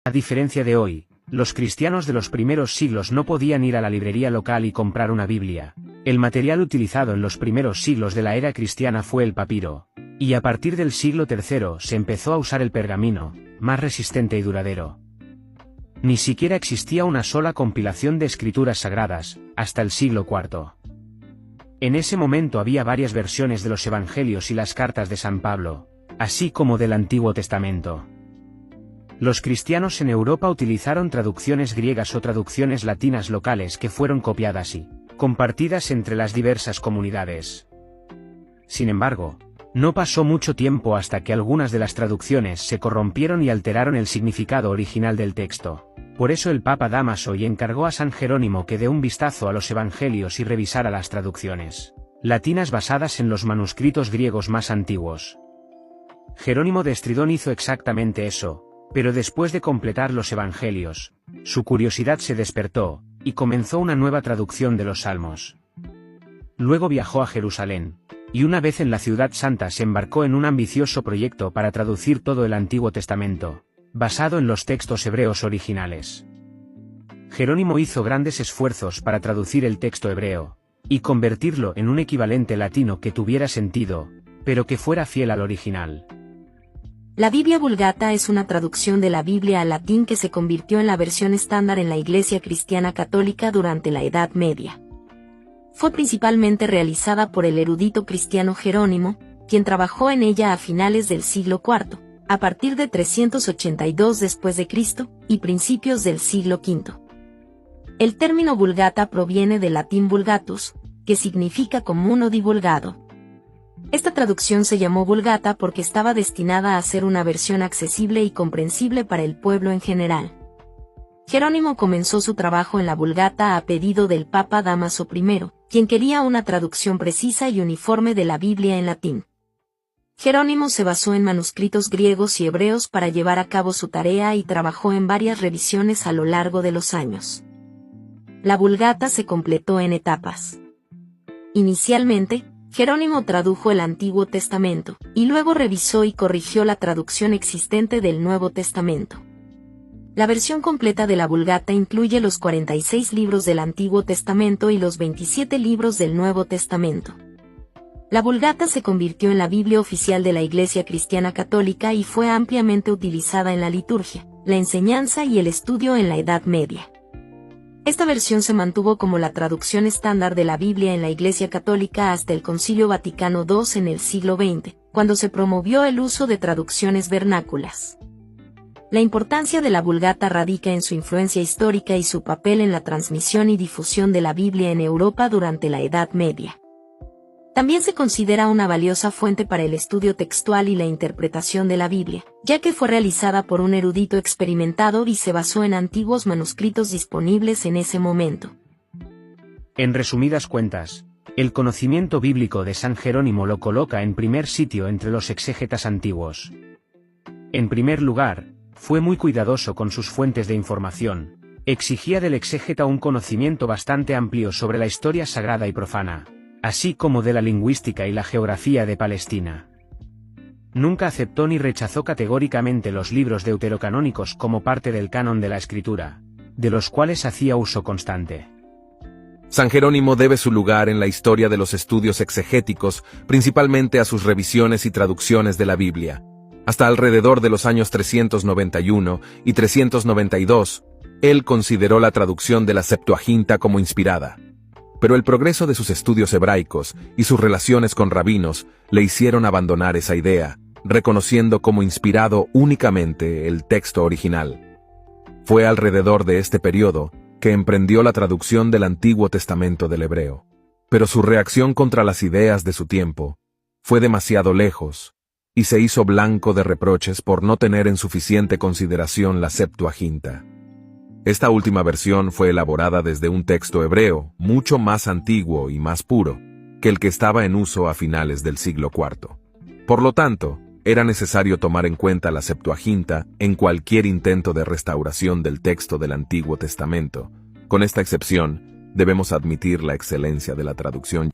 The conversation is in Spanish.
A diferencia de hoy, los cristianos de los primeros siglos no podían ir a la librería local y comprar una Biblia. El material utilizado en los primeros siglos de la era cristiana fue el papiro, y a partir del siglo III se empezó a usar el pergamino, más resistente y duradero. Ni siquiera existía una sola compilación de escrituras sagradas, hasta el siglo IV. En ese momento había varias versiones de los Evangelios y las cartas de San Pablo, así como del Antiguo Testamento. Los cristianos en Europa utilizaron traducciones griegas o traducciones latinas locales que fueron copiadas y compartidas entre las diversas comunidades. Sin embargo, no pasó mucho tiempo hasta que algunas de las traducciones se corrompieron y alteraron el significado original del texto. Por eso el Papa Dámaso encargó a San Jerónimo que dé un vistazo a los Evangelios y revisara las traducciones latinas basadas en los manuscritos griegos más antiguos. Jerónimo de Estridón hizo exactamente eso, pero después de completar los Evangelios, su curiosidad se despertó, y comenzó una nueva traducción de los Salmos. Luego viajó a Jerusalén, y una vez en la Ciudad Santa se embarcó en un ambicioso proyecto para traducir todo el Antiguo Testamento, basado en los textos hebreos originales. Jerónimo hizo grandes esfuerzos para traducir el texto hebreo, y convertirlo en un equivalente latino que tuviera sentido, pero que fuera fiel al original. La Biblia Vulgata es una traducción de la Biblia al latín que se convirtió en la versión estándar en la Iglesia Cristiana Católica durante la Edad Media. Fue principalmente realizada por el erudito cristiano Jerónimo, quien trabajó en ella a finales del siglo IV, a partir de 382 después de Cristo, y principios del siglo V. El término Vulgata proviene del latín vulgatus, que significa común o divulgado. Esta traducción se llamó Vulgata porque estaba destinada a ser una versión accesible y comprensible para el pueblo en general. Jerónimo comenzó su trabajo en la Vulgata a pedido del Papa Dámaso I, quien quería una traducción precisa y uniforme de la Biblia en latín. Jerónimo se basó en manuscritos griegos y hebreos para llevar a cabo su tarea y trabajó en varias revisiones a lo largo de los años. La Vulgata se completó en etapas. Inicialmente, Jerónimo tradujo el Antiguo Testamento, y luego revisó y corrigió la traducción existente del Nuevo Testamento. La versión completa de la Vulgata incluye los 46 libros del Antiguo Testamento y los 27 libros del Nuevo Testamento. La Vulgata se convirtió en la Biblia oficial de la Iglesia Cristiana Católica y fue ampliamente utilizada en la liturgia, la enseñanza y el estudio en la Edad Media. Esta versión se mantuvo como la traducción estándar de la Biblia en la Iglesia Católica hasta el Concilio Vaticano II en el siglo XX, cuando se promovió el uso de traducciones vernáculas. La importancia de la Vulgata radica en su influencia histórica y su papel en la transmisión y difusión de la Biblia en Europa durante la Edad Media. También se considera una valiosa fuente para el estudio textual y la interpretación de la Biblia, ya que fue realizada por un erudito experimentado y se basó en antiguos manuscritos disponibles en ese momento. En resumidas cuentas, el conocimiento bíblico de San Jerónimo lo coloca en primer sitio entre los exégetas antiguos. En primer lugar, fue muy cuidadoso con sus fuentes de información, exigía del exégeta un conocimiento bastante amplio sobre la historia sagrada y profana, así como de la lingüística y la geografía de Palestina. Nunca aceptó ni rechazó categóricamente los libros deuterocanónicos como parte del canon de la Escritura, de los cuales hacía uso constante. San Jerónimo debe su lugar en la historia de los estudios exegéticos, principalmente a sus revisiones y traducciones de la Biblia. Hasta alrededor de los años 391 y 392, él consideró la traducción de la Septuaginta como inspirada. Pero el progreso de sus estudios hebraicos y sus relaciones con rabinos le hicieron abandonar esa idea, reconociendo como inspirado únicamente el texto original. Fue alrededor de este periodo que emprendió la traducción del Antiguo Testamento del hebreo. Pero su reacción contra las ideas de su tiempo fue demasiado lejos, y se hizo blanco de reproches por no tener en suficiente consideración la Septuaginta. Esta última versión fue elaborada desde un texto hebreo, mucho más antiguo y más puro, que el que estaba en uso a finales del siglo IV. Por lo tanto, era necesario tomar en cuenta la Septuaginta en cualquier intento de restauración del texto del Antiguo Testamento. Con esta excepción, debemos admitir la excelencia de la traducción.